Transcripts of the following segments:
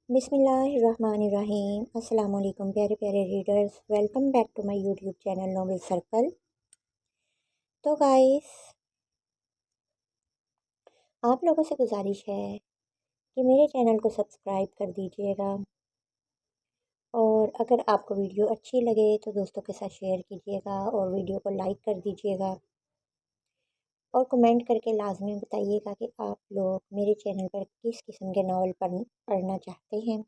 बिस्मिल्लाहिर्रहमानिर्रहीम। अस्सलाम वालेकुम प्यारे प्यारे readers, welcome back to my YouTube channel novel circle. तो गाइस, आप लोगों से गुजारिश है कि मेरे चैनल को सब्सक्राइब कर दीजिएगा, और अगर आपको वीडियो अच्छी लगे तो दोस्तों के साथ शेयर कीजिएगा और वीडियो को लाइक कर दीजिएगा, और कमेंट करके लाजमी बताइएगा कि आप लोग मेरे चैनल पर किस किस्म के नावल पढ़ना चाहते हैं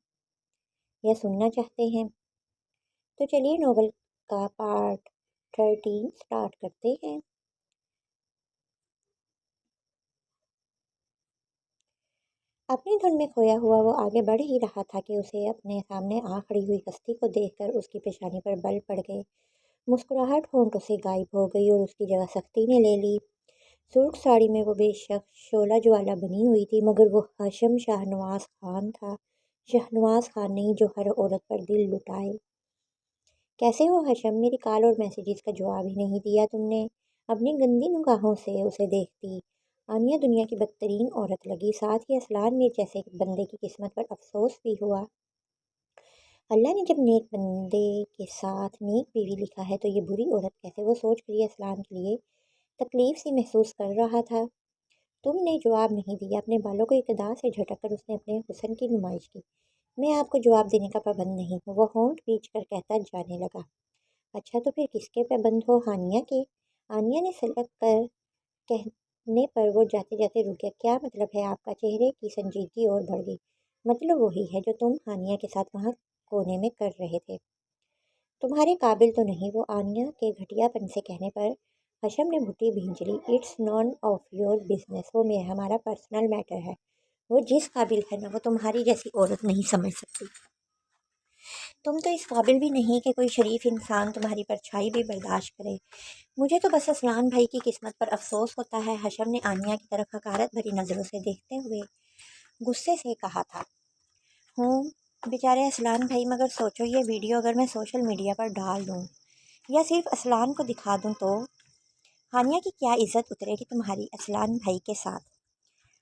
या सुनना चाहते हैं। तो चलिए नोवेल का पार्ट 13 स्टार्ट करते हैं। अपनी धुन में खोया हुआ वो आगे बढ़ ही रहा था कि उसे अपने सामने आ खड़ी हुई हस्ती को देखकर उसकी पेशानी पर बल पड़ गए। मुस्कुराहट होंठों से गायब हो गई और उसकी जगह सख्ती ने ले ली। सूट साड़ी में वो बेशक शोला ज्वाला बनी हुई थी, मगर वो हाशम शाहनवाज खान था। शाहनवाज खान नहीं जो हर औरत पर दिल लुटाए। कैसे हो हशम? मेरी कॉल और मैसेजेस का जवाब ही नहीं दिया तुमने। अपनी गंदी निगाहों से उसे देखती आनिया दुनिया की बदतरीन औरत लगी। साथ ही असलान मीर जैसे बंदे की किस्मत पर अफसोस भी हुआ। अल्लाह ने जब नेक बंदे के साथ नेक बीवी लिखा है तो ये बुरी औरत कैसे? वो सोच कर असलान के लिए तकलीफ सी महसूस कर रहा था। तुमने जवाब नहीं दिया। अपने बालों को इकदार से झटक कर उसने अपने हुस्न की नुमाइश की। मैं आपको जवाब देने का पाबंद नहीं हूँ, वो होंठ बीच कर कहता जाने लगा। अच्छा, तो फिर किसके पाबंद हो? हानिया के। आनिया ने सलट कर कहने पर वो जाते जाते रुक गया। क्या मतलब है आपका? चेहरे की संजीदगी और बढ़ गई। मतलब वही है जो तुम हानिया के साथ वहाँ कोने में कर रहे थे। तुम्हारे काबिल तो नहीं। वो आनिया के घटियापन से कहने पर हशम ने भुट्टी भींच ली। It's none of your business. वो मैं हमारा पर्सनल मैटर है। वो जिस काबिल है ना, वो तुम्हारी जैसी औरत नहीं समझ सकती। तुम तो इस काबिल भी नहीं कि कोई शरीफ इंसान तुम्हारी परछाई भी बर्दाश्त करे। मुझे तो बस असलान भाई की किस्मत पर अफसोस होता है। हशम ने आनिया की तरफ हकारत भरी नज़रों से देखते हुए गुस्से से कहा था। हूँ, बेचारे असलान भाई, मगर सोचो ये वीडियो अगर मैं सोशल मीडिया पर डाल दूँ या सिर्फ असलान को दिखा दूँ तो हानिया की क्या इज्जत उतरेगी तुम्हारी असलान भाई के साथ?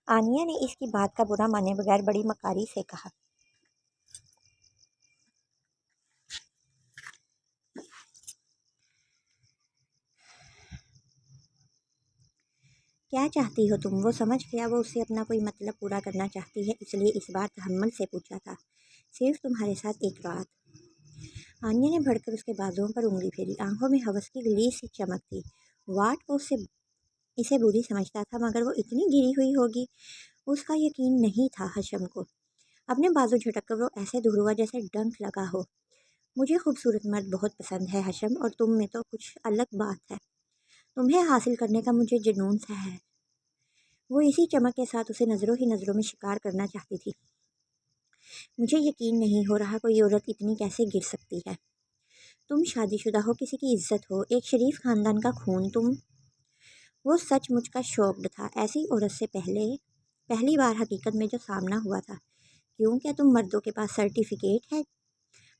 आनिया ने इसकी बात का बुरा माने बगैर बड़ी मकारी से कहा। क्या चाहती हो तुम? वो समझ गया वो उससे अपना कोई मतलब पूरा करना चाहती है, इसलिए इस बार तहम्मुल से पूछा था। सिर्फ तुम्हारे साथ एक रात। आनिया ने भड़कर उसके बाजुओं पर उंगली फेरी। आंखों में हवस की गली सी चमक थी। वाट को उससे इसे बुरी समझता था, मगर वो इतनी गिरी हुई होगी उसका यकीन नहीं था हशम को। अपने बाजू झटक कर वो ऐसे दूर हुआ जैसे डंक लगा हो। मुझे खूबसूरत मर्द बहुत पसंद है हशम, और तुम में तो कुछ अलग बात है। तुम्हें हासिल करने का मुझे जुनून सा है। वो इसी चमक के साथ उसे नज़रों ही नज़रों में शिकार करना चाहती थी। मुझे यकीन नहीं हो रहा कोई औरत इतनी कैसे गिर सकती है। तुम शादीशुदा हो, किसी की इज्जत हो, एक शरीफ खानदान का खून। तुम। वो सचमुच का शॉक्ड था। ऐसी औरत से पहली बार हकीकत में जो सामना हुआ था। क्यों? क्या तुम मर्दों के पास सर्टिफिकेट है?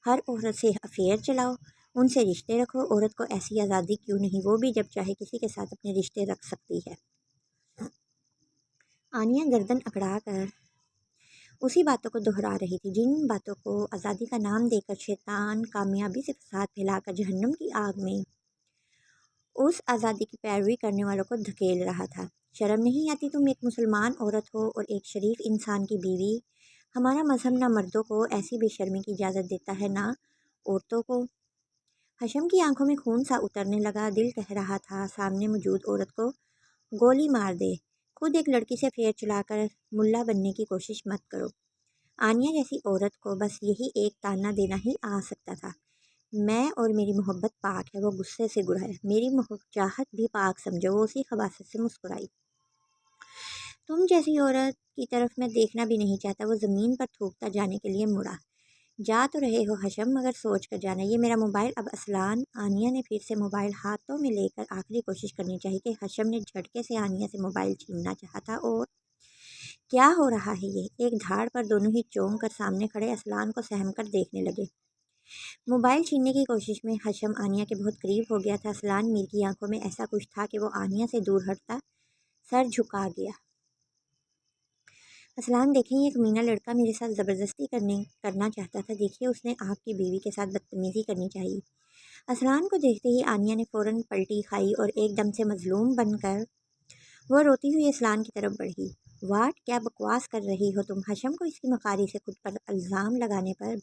हर औरत से अफेयर चलाओ, उनसे रिश्ते रखो। औरत को ऐसी आज़ादी क्यों नहीं? वो भी जब चाहे किसी के साथ अपने रिश्ते रख सकती है। आनिया गर्दन अकड़ा कर उसी बातों को दोहरा रही थी, जिन बातों को आज़ादी का नाम देकर शैतान कामयाबी से फसाद फैलाकर जहन्नुम की आग में उस आज़ादी की पैरवी करने वालों को धकेल रहा था। शर्म नहीं आती? तुम एक मुसलमान औरत हो और एक शरीफ इंसान की बीवी। हमारा मजहब ना मर्दों को ऐसी बेशर्मी की इजाज़त देता है, ना औरतों को। हशम की आंखों में खून सा उतरने लगा। दिल कह रहा था सामने मौजूद औरत को गोली मार दे। खुद एक लड़की से फेर चलाकर मुल्ला बनने की कोशिश मत करो। आनिया जैसी औरत को बस यही एक ताना देना ही आ सकता था। मैं और मेरी मोहब्बत पाक है। वो गुस्से से गुड़ाया। मेरी चाहत भी पाक समझो। वो उसी खबासत से मुस्कुराई। तुम जैसी औरत की तरफ मैं देखना भी नहीं चाहता। वो ज़मीन पर थूकता जाने के लिए मुड़ा। जा तो रहे हो हशम, मगर सोच कर जाना। ये मेरा मोबाइल अब असलान। आनिया ने फिर से मोबाइल हाथों में लेकर आखिरी कोशिश करनी चाहिए कि हशम ने झटके से आनिया से मोबाइल छीनना चाहा था। और क्या हो रहा है ये? एक धाड़ पर दोनों ही चौंक कर सामने खड़े असलान को सहम कर देखने लगे। मोबाइल छीनने की कोशिश में हशम आनिया के बहुत करीब हो गया था। असलान मीर की आंखों में ऐसा कुछ था कि वो आनिया से दूर हटता सर झुका गया। असलान देखें, ये कमीना लड़का मेरे साथ ज़बरदस्ती करना चाहता था। देखिए, उसने आपकी बीवी के साथ बदतमीज़ी करनी चाहिए। असलान को देखते ही आनिया ने फ़ौरन पलटी खाई और एकदम से मज़लूम बनकर वो रोती हुई असलान की तरफ बढ़ी। वाट, क्या बकवास कर रही हो तुम? हशम को इसकी मकारी से खुद पर इल्ज़ाम लगाने पर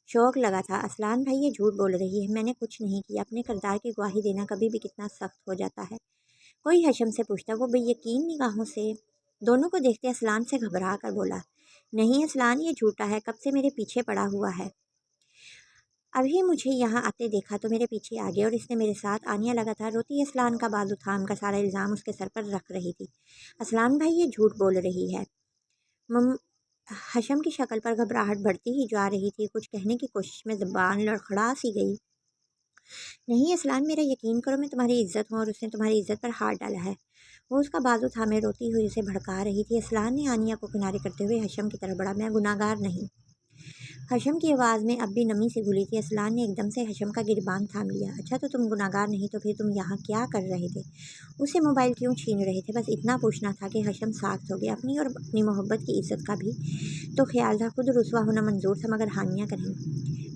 शौक लगा था। असलान भाई, ये झूठ बोल रही है, मैंने कुछ नहीं किया। अपने किरदार की गवाही देना कभी भी कितना सख्त हो जाता है। कोई हशम से पूछता, वो बेयकीन निगाहों से दोनों को देखते असलान से घबरा कर बोला, नहीं असलान, ये झूठा है, कब से मेरे पीछे पड़ा हुआ है। अभी मुझे यहाँ आते देखा तो मेरे पीछे आ गया और इसने मेरे साथ। आनिया लगातार रोती असलान का बाजू थाम कर सारा इल्ज़ाम उसके सर पर रख रही थी। असलान भाई, ये झूठ बोल रही है। मम हशम की शक्ल पर घबराहट बढ़ती ही जा रही थी। कुछ कहने की कोशिश में ज़बान लड़खड़ा सी गई। नहीं असलान, मेरा यकीन करो, मैं तुम्हारी इज्जत हूँ और उसने तुम्हारी इज्जत पर हाथ डाला है। वो उसका बाजू थामे रोती हुई उसे भड़का रही थी। असलान ने आनिया को किनारे करते हुए हशम की तरफ बढ़ा, मैं गुनाहगार नहीं। हशम की आवाज़ में अब भी नमी सी घुली थी। असलान ने एकदम से हशम का गिरबान थाम लिया। अच्छा, तो तुम गुनाहगार नहीं तो फिर तुम यहाँ क्या कर रहे थे? उससे मोबाइल क्यों छीन रहे थे? बस इतना पूछना था कि हशम साख्त हो गया। अपनी और अपनी मोहब्बत की इज्जत का भी तो ख्याल था। खुद रुसवा होना मंजूर था, मगर हानियाँ करें।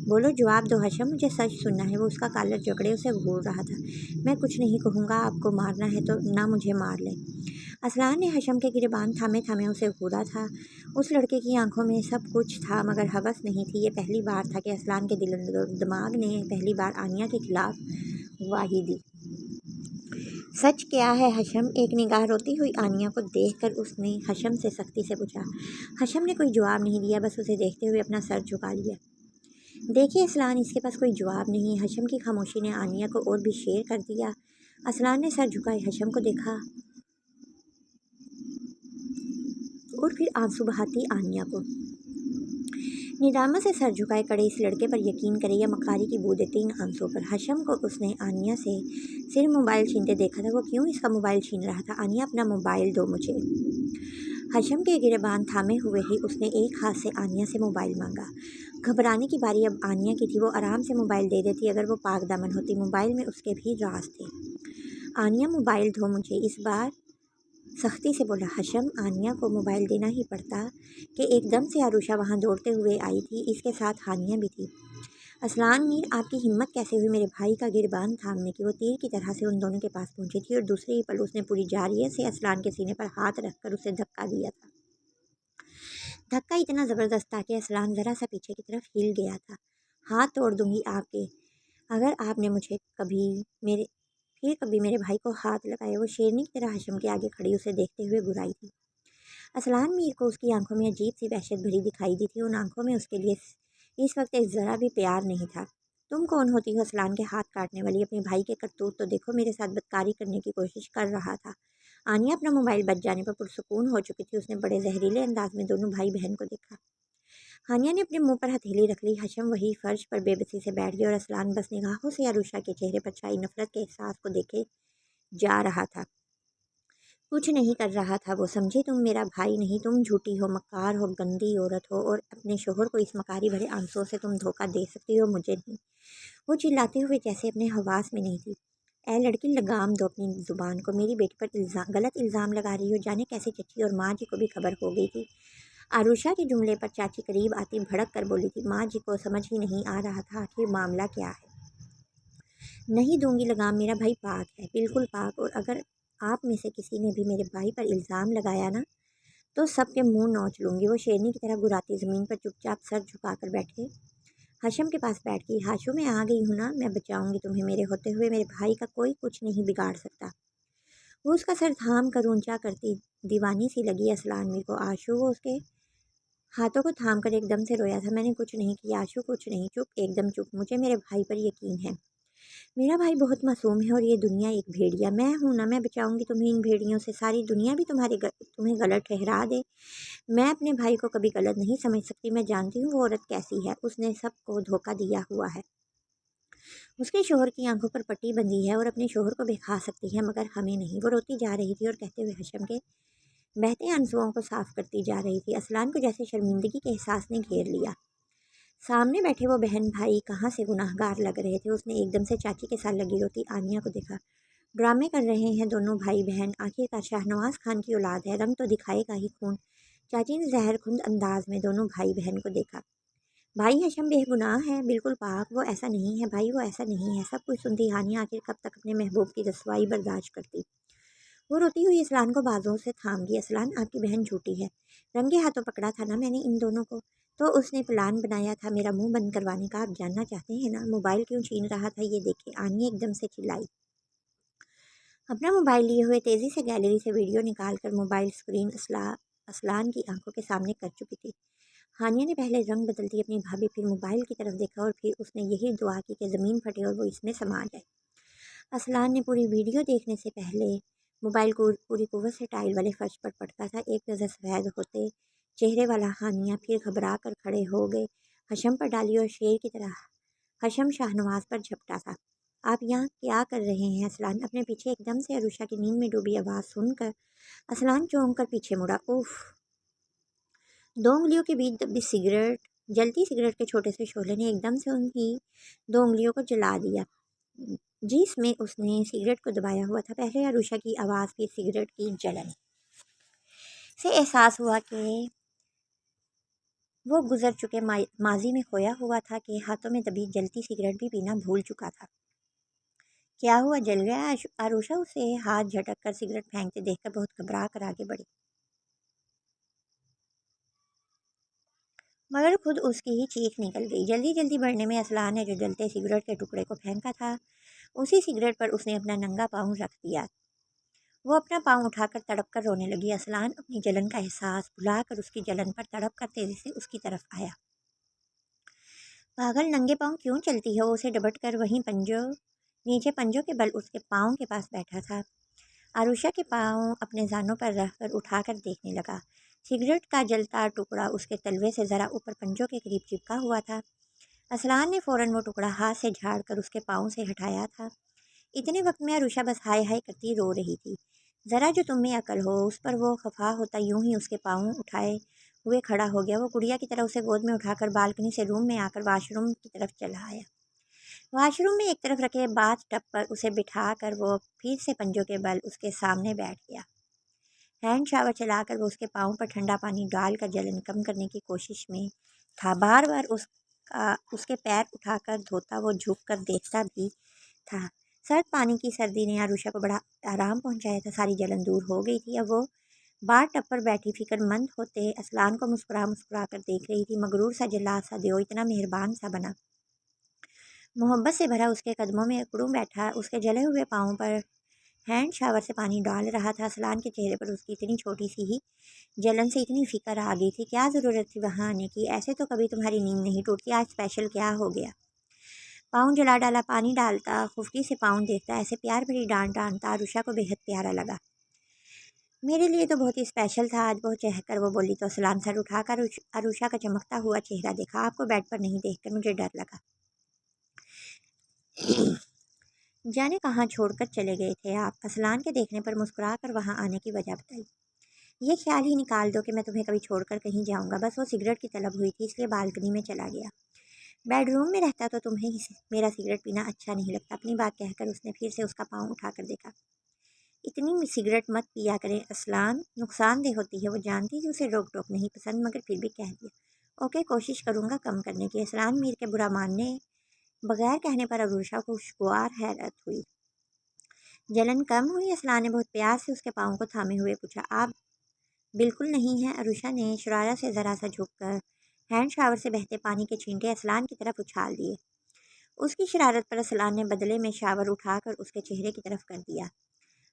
बोलो, जवाब दो हशम, मुझे सच सुनना है। वो उसका कॉलर जकड़े उसे घूर रहा था। मैं कुछ नहीं कहूँगा, आपको मारना है तो ना मुझे मार ले। असलान ने हशम के गिरबान थामे थामे उसे घूरा था। उस लड़के की आंखों में सब कुछ था मगर हवस नहीं थी। ये पहली बार था कि असलान के दिल दिमाग ने पहली बार आनिया के खिलाफ गवाही दी। सच क्या है हशम? एक निगाह रोती हुई आनिया को देखकर उसने हशम से सख्ती से पूछा। हशम ने कोई जवाब नहीं दिया, बस उसे देखते हुए अपना सर झुका लिया। देखिए असलान, इसके पास कोई जवाब नहीं। हशम की खामोशी ने आनिया को और भी शेर कर दिया। असलान ने सर झुकाए हशम को देखा और फिर आंसू बहाती आनिया को। निदामा से सर झुकाए कड़े इस लड़के पर यकीन करे या मकारी की बूंदे 3 आंसुओं पर। हशम को उसने आनिया से सिर्फ मोबाइल छीनते देखा था। वो क्यों इसका मोबाइल छीन रहा था? आनिया, अपना मोबाइल दो मुझे। हशम के गिरबान थामे हुए ही उसने एक हाथ से आनिया से मोबाइल मांगा। घबराने की बारी अब आनिया की थी। वो आराम से मोबाइल दे देती अगर वो पाक दामन होती। मोबाइल में उसके भी राज थे। आनिया, मोबाइल दो मुझे, इस बार सख्ती से बोला हशम। आनिया को मोबाइल देना ही पड़ता कि एकदम से आरुषा वहाँ दौड़ते हुए आई थी। इसके साथ हानिया भी थी। असलान मीर, आपकी हिम्मत कैसे हुई मेरे भाई का गिरबान थामने की? वो तीर की तरह से उन दोनों के पास पहुंची थी और दूसरे ही पल उसने पूरी जारियत से असलान के सीने पर हाथ रखकर उसे धक्का दिया था। धक्का इतना ज़बरदस्त था कि असलान ज़रा सा पीछे की तरफ हिल गया था। हाथ तोड़ दूंगी आपके अगर आपने मुझे कभी मेरे भाई को हाथ लगाया। वो शेरनी की तरह हशम के आगे खड़ी उसे देखते हुए बुराई थी। असलान मीर को उसकी आंखों में अजीब सी वहशत भरी दिखाई दी थी। उन आंखों में उसके लिए इस वक्त एक ज़रा भी प्यार नहीं था। तुम कौन होती हो असलान के हाथ काटने वाली? अपने भाई के करतूत तो देखो। मेरे साथ बदकारी करने की कोशिश कर रहा था। आनिया अपना मोबाइल बच जाने पर पुरसुकून हो चुकी थी। उसने बड़े जहरीले अंदाज में दोनों भाई बहन को देखा। हानिया ने अपने मुंह पर हथेली रख ली। हशम वही फर्श पर बेबसी से बैठ गया और असलान बस निगाहों से आरुषा के चेहरे पर छाई नफरत के एहसास को देखे जा रहा था। कुछ नहीं कर रहा था वो। समझे, तुम मेरा भाई नहीं, तुम झूठी हो, मक्कार हो, गंदी औरत हो और अपने शोहर को इस मकारी भरे आंसुओं से तुम धोखा दे सकती हो, मुझे नहीं। वो चिल्लाते हुए जैसे अपने हवास में नहीं थी। ए लड़की, लगाम दो अपनी ज़ुबान को। मेरी बेटी पर गलत इल्ज़ाम लगा रही हो। जाने कैसे चची और माँ जी को भी खबर हो गई थी। आरुषा के जुमले पर चाची करीब आती भड़क कर बोली थी। माँ जी को समझ ही नहीं आ रहा था आखिर मामला क्या है। नहीं दूंगी लगाम, मेरा भाई पाक है, बिल्कुल पाक। और अगर आप में से किसी ने भी मेरे भाई पर इल्ज़ाम लगाया ना तो सबके मुंह नोच लूँगी। वो शेरनी की तरह गुराती ज़मीन पर चुपचाप सर झुकाकर बैठे हशम के पास बैठ गई। हाशू, मैं आ गई हूँ ना, मैं बचाऊंगी तुम्हें। मेरे होते हुए मेरे भाई का कोई कुछ नहीं बिगाड़ सकता। वो उसका सर थाम कर ऊंचा करती दीवानी सी लगी असलान मीर को। आशू, वो उसके हाथों को थाम कर एकदम से रोया था। मैंने कुछ नहीं किया आशू, कुछ नहीं। चुप, एकदम चुप। मुझे मेरे भाई पर यकीन है। मेरा भाई बहुत मासूम है और ये दुनिया एक भेड़िया। मैं हूँ ना, मैं बचाऊंगी तुम्हें इन भेड़ियों से। सारी दुनिया भी तुम्हें गलत ठहरा दे, मैं अपने भाई को कभी गलत नहीं समझ सकती। मैं जानती हूँ वो औरत कैसी है। उसने सबको धोखा दिया हुआ है। उसके शोहर की आंखों पर पट्टी बंधी है और अपने शोहर को दिखा सकती है मगर हमें नहीं। वो रोती जा रही थी और कहते हुए हशम के बहते आंसुओं को साफ करती जा रही थी। असलान को जैसे शर्मिंदगी के एहसास ने घेर लिया। सामने बैठे वो बहन भाई कहाँ से गुनाहगार लग रहे थे। उसने एकदम से चाची के साथ लगी रोती आनिया को देखा। ड्रामे कर रहे हैं दोनों भाई बहन। आखिरकार शाहनवाज खान की औलाद है, रंग तो दिखाएगा ही खून। चाची ने जहरखुंद अंदाज में दोनों भाई बहन को देखा। भाई हशम बेगुनाह है, बिल्कुल पाक, वो ऐसा नहीं है भाई, वो ऐसा नहीं है। सब कुछ सुनती हानिया आखिर कब तक अपने महबूब की रसवाई बर्दाश्त करती। वो रोती हुई असलान को बाजुओं से थाम गई। असलान, आपकी बहन झूठी है, रंगे हाथों पकड़ा था ना मैंने इन दोनों को, तो उसने प्लान बनाया था मेरा मुंह बंद करवाने का। आप जानना चाहते हैं ना मोबाइल क्यों छीन रहा था? ये देखे, आनिया एकदम से चिल्लाई। अपना मोबाइल लिए हुए तेज़ी से गैलरी से वीडियो निकाल कर मोबाइल स्क्रीन असलान की आंखों के सामने कर चुकी थी। हानिया ने पहले रंग बदलती अपनी भाभी, फिर मोबाइल की तरफ देखा और फिर उसने यही दुआ की कि ज़मीन फटे और वो इसमें समा जाए। असलान ने पूरी वीडियो देखने से पहले मोबाइल को पूरी कुव्वत से टाइल वाले फर्श पर पटका था। एक नज़र सफ़ेद होते चेहरे वाला हानिया फिर घबरा कर खड़े हो गए, हशम पर डाली और शेर की तरह हशम शाहनवाज पर झपटा था। आप यहाँ क्या कर रहे हैं? असलान अपने पीछे एकदम से अरुषा की नींद में डूबी आवाज़ सुनकर असलान चौंक कर पीछे मुड़ा। उफ! 2 उंगलियों के बीच दबी सिगरेट, जलती सिगरेट के छोटे से शोले ने एकदम से उनकी 2 उंगलियों को जला दिया। जिसमें उसने सिगरेट को दबाया हुआ था। पहले अरुषा की आवाज़, फिर सिगरेट की जलन से एहसास हुआ कि वो गुजर चुके माजी में खोया हुआ था कि हाथों में दबी जलती सिगरेट भी पीना भूल चुका था। क्या हुआ, जल गया? अरुषा उसे हाथ झटक कर सिगरेट फेंकते देखकर बहुत घबरा कर आगे बढ़ी, मगर खुद उसकी ही चीख निकल गई। जल्दी जल्दी बढ़ने में असलान ने जो जलते सिगरेट के टुकड़े को फेंका था, उसी सिगरेट पर उसने अपना नंगा पाँव रख दिया। वो अपना पाँव उठाकर तड़प कर रोने लगी। असलान अपनी जलन का एहसास भुलाकर उसकी जलन पर तड़प कर तेजी से उसकी तरफ आया। पागल, नंगे पाँव क्यों चलती है? वो उसे डबट कर वहीं नीचे पंजों के बल उसके पाँव के पास बैठा था। आरुषा के पाँव अपने जानों पर रखकर उठाकर देखने लगा। सिगरेट का जलता टुकड़ा उसके तलवे से ज़रा ऊपर पंजों के करीब चिपका हुआ था। असलान ने फ़ौरन वो टुकड़ा हाथ से झाड़ कर उसके पाँव से हटाया था। इतने वक्त में अरुषा बस हाय हाय करती रो रही थी। ज़रा जो तुम में अकल हो, उस पर वो खफा होता यूं ही उसके पाँव उठाए हुए खड़ा हो गया। वो गुड़िया की तरह उसे गोद में उठाकर बालकनी से रूम में आकर वाशरूम की तरफ चला आया। वाशरूम में एक तरफ रखे बाथ टब पर उसे बिठा कर वो फिर से पंजों के बल उसके सामने बैठ गया। हैंड शावर चलाकर वो उसके पाँव पर ठंडा पानी डालकर जलन कम करने की कोशिश में था। बार बार उसके पैर उठाकर धोता, वो झुक कर देखता भी था। सर्द पानी की सर्दी ने आरुषा को बड़ा आराम पहुंचाया था। सारी जलन दूर हो गई थी। अब वो बार टब पर बैठी फिक्रमंद होते असलान को मुस्कुरा मुस्कुरा कर देख रही थी। मगरूर सा, जल्लाद सा, देओ इतना मेहरबान सा बना, मोहब्बत से भरा उसके कदमों में अकड़ू बैठा, उसके जले हुए पाँव पर हैंड शावर से पानी डाल रहा था। असलान के चेहरे पर उसकी इतनी छोटी सी ही जलन से इतनी फिक्र आ गई थी। क्या ज़रूरत थी वहाँ आने की? ऐसे तो कभी तुम्हारी नींद नहीं टूटती, आज स्पेशल क्या हो गया? पाँव जला डाला, पानी डालता, खुफकी से पाँव देखता, ऐसे प्यार भरी डांट डांटता आरुषा को बेहद प्यारा लगा। मेरे लिए तो बहुत ही स्पेशल था आज, वो चहकर वो बोली तो असलान सर उठाकर अरुषा का चमकता हुआ चेहरा देखा। आपको बेड पर नहीं देखकर मुझे डर लगा। जाने कहाँ छोड़कर चले गए थे आप? असलान के देखने पर मुस्कुरा कर वहाँ आने की वजह बताई। ये ख्याल ही निकाल दो कि मैं तुम्हें कभी छोड़कर कहीं जाऊँगा। बस वो सिगरेट की तलब हुई थी, इसलिए बालकनी में चला गया। बेडरूम में रहता तो तुम्हें ही मेरा सिगरेट पीना अच्छा नहीं लगता। अपनी बात कहकर उसने फिर से उसका पाँव उठाकर देखा। इतनी सिगरेट मत पिया करें असलान, नुकसानदेह होती है। वो जानती थी उसे रोक टोक नहीं पसंद, मगर फिर भी कह दिया। ओके, कोशिश करूँगा कम करने की। असलान मीर के बुरा मानने बगैर कहने पर अरुषा को खुशगवार हैरत हुई। जलन कम हुई? असलान ने बहुत प्यार से उसके पाँव को थामे हुए पूछा। आप बिल्कुल नहीं है। अरुषा ने शरारत से ज़रा सा झुककर हैंड शावर से बहते पानी के छींटे असलान की तरफ उछाल दिए। उसकी शरारत पर असलान ने बदले में शावर उठाकर उसके चेहरे की तरफ कर दिया।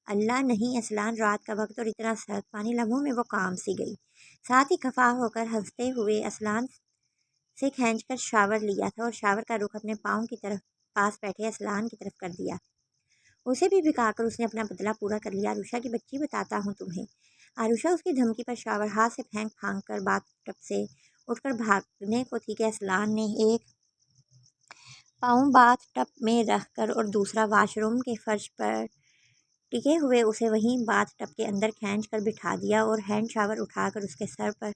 अल्लाह नहीं असलान, रात का वक्त और इतना सर्द पानी, लम्हों में वो काम सी गई। साथ ही खफा होकर हंसते हुए असलान से खींचकर शावर लिया था और शावर का रुख अपने पाँव की तरफ पास बैठे असलान की तरफ कर दिया। उसे भी भिगाकर उसने अपना बदला पूरा कर लिया। आरुषा की बच्ची, बताता हूँ तुम्हें। आरुषा उसकी धमकी पर शावर हाथ से फेंक फांक कर बाथ टब से उठकर भागने को थी कि असलान ने एक पाँव बाथ टब में रख कर और दूसरा वाशरूम के फर्श पर टिके हुए उसे वहीं बाथ टब के अंदर खींच कर बिठा दिया और हैंड शावर उठाकर उसके सर पर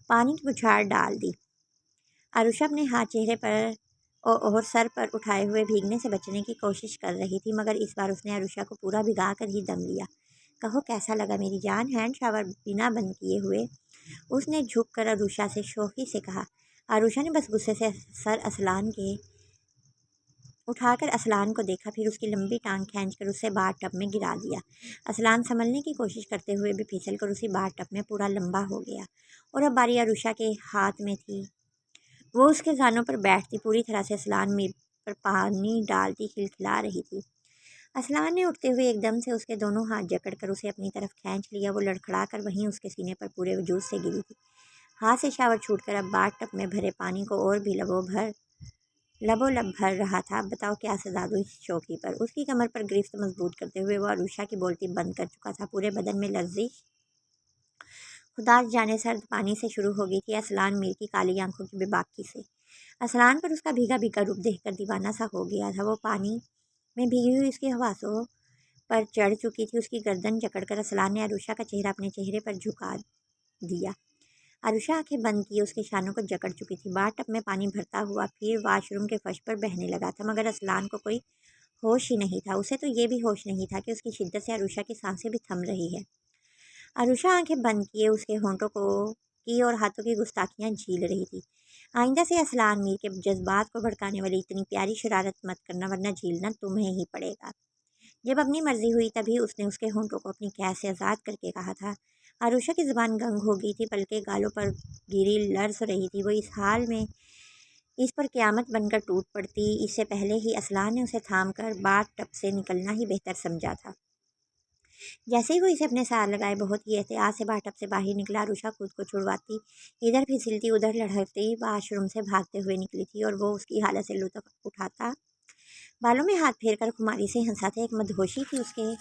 पानी की बौछार डाल दी। आरुषा अपने हाथ चेहरे पर और सर पर उठाए हुए भीगने से बचने की कोशिश कर रही थी, मगर इस बार उसने आरुषा को पूरा भिगा कर ही दम लिया। कहो कैसा लगा मेरी जान? हैंड शावर बिना बंद किए हुए उसने झुककर अरुषा से शौक़ी से कहा। अरुषा ने बस गुस्से से सर उठाकर असलान को देखा, फिर उसकी लंबी टांग खींचकर उसे बाथ टब में गिरा दिया। असलान संभलने की कोशिश करते हुए भी फिसल कर उसी बाथ टब में पूरा लंबा हो गया और अब बारी अरुषा के हाथ में थी। वो उसके जानों पर बैठती, पूरी तरह से असलान मीर पर पानी डालती खिलखिला रही थी। असलान ने उठते हुए एकदम से उसके दोनों हाथ जकड़कर उसे अपनी तरफ खींच लिया। वो लड़खड़ा कर वहीं उसके सीने पर पूरे वजूद से गिरी थी। हाथ से शावर छूटकर अब बाथ टब में भरे पानी को और भी लबोलब भर रहा था। अब बताओ क्या सजा दो इस शौकी पर। उसकी कमर पर गिरफ्त मजबूत करते हुए वो अरुषा की बोलती बंद कर चुका था। पूरे बदन में लर्जिश खुदा जाने सर्द पानी से शुरू हो गई थी, असलान मीर की काली आंखों की बेबाकी से। असलान पर उसका भीगा भीगा रूप देखकर दीवाना सा हो गया था। वो पानी में भीगी हुई उसकी हवासों पर चढ़ चुकी थी। उसकी गर्दन जकड़कर असलान ने अरुषा का चेहरा अपने चेहरे पर झुका दिया। अरुषा आंखें बंद किए उसके शानों को जकड़ चुकी थी। बाथ टब में पानी भरता हुआ फिर वाशरूम के फर्श पर बहने लगा था, मगर असलान को कोई होश ही नहीं था। उसे तो ये भी होश नहीं था कि उसकी शिद्दत से अरुषा की सांसें भी थम रही है। अरुषा आंखें बंद किए उसके होंठों को की और हाथों की गुस्ताखियां झील रही थी। आइंदा से असलान मीर के जज्बात को भड़काने वाली इतनी प्यारी शरारत मत करना, वरना झीलना तुम्हें ही पड़ेगा। जब अपनी मर्जी हुई तभी उसने उसके होंठों को अपनी कैद से आज़ाद करके कहा था। अरुषा की ज़ुबान गंग हो गई थी, पलकें गालों पर गिरी लर्ज़ रही थी। वो इस हाल में इस पर क़यामत बनकर टूट पड़ती। इससे पहले ही असलान ने उसे थाम कर बाथ टब से निकलना ही बेहतर समझा था। जैसे ही वो इसे अपने साथ लगाए बहुत ही एहतियात से बाथ टब से बाहर निकला, अरुषा खुद को छुड़वाती, इधर फिसलती उधर लड़खड़ती वाशरूम से भागते हुए निकली थी और वो उसकी हालत से लुत्फ़ उठाता, बालों में हाथ फेर कर खुमारी से हंसाते। एक मदहोशी थी उसके,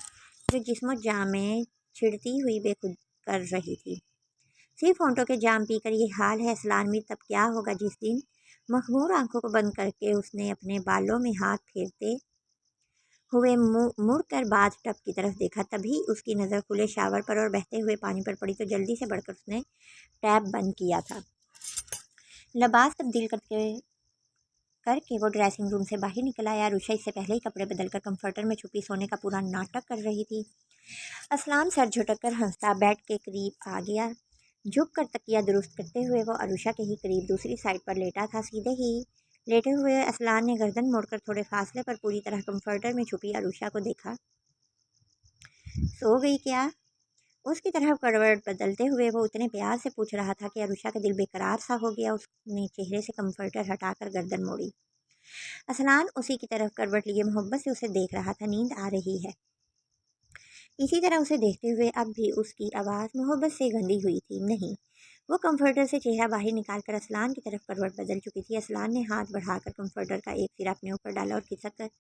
जो जिस्मो जाम में छिड़ती हुई बेखुद कर रही थी। सिर्फ होंठों के जाम पीकर ये हाल है असलान में, तब क्या होगा जिस दिन मखमूर आंखों को बंद करके उसने अपने बालों में हाथ फेरते हुए मुड़ कर बाथ टब की तरफ देखा। तभी उसकी नज़र खुले शावर पर और बहते हुए पानी पर पड़ी तो जल्दी से बढ़कर उसने टैप बंद किया था। लिबास तब्दील करके वो ड्रेसिंग रूम से बाहर निकल आया। अरुषा इससे पहले ही कपड़े बदलकर कंफर्टर में छुपी सोने का पूरा नाटक कर रही थी। असलान सर झुटक कर हंसता बेड के करीब आ गया। झुक कर तकिया दुरुस्त करते हुए वो अरुषा के ही करीब दूसरी साइड पर लेटा था। सीधे ही लेटे हुए असलान ने गर्दन मोड़कर थोड़े फासले पर पूरी तरह कंफर्टर में छुपी अरुषा को देखा। सो गई क्या? उसकी तरफ करवट बदलते हुए वो उतने प्यार से पूछ रहा था कि अरुषा का दिल बेकरार सा हो गया। उसने चेहरे से कंफर्टर हटाकर गर्दन मोड़ी। असलान उसी की तरफ करवट लिए मोहब्बत से उसे देख रहा था। नींद आ रही है? इसी तरह उसे देखते हुए अब भी उसकी आवाज़ मोहब्बत से गंदी हुई थी। नहीं। वो कंफर्टर से चेहरा बाहर निकालकर असलान की तरफ करवट बदल चुकी थी। असलान ने हाथ बढ़ाकर कंफर्टर का एक सिरा अपने ऊपर डाला और खिसक कर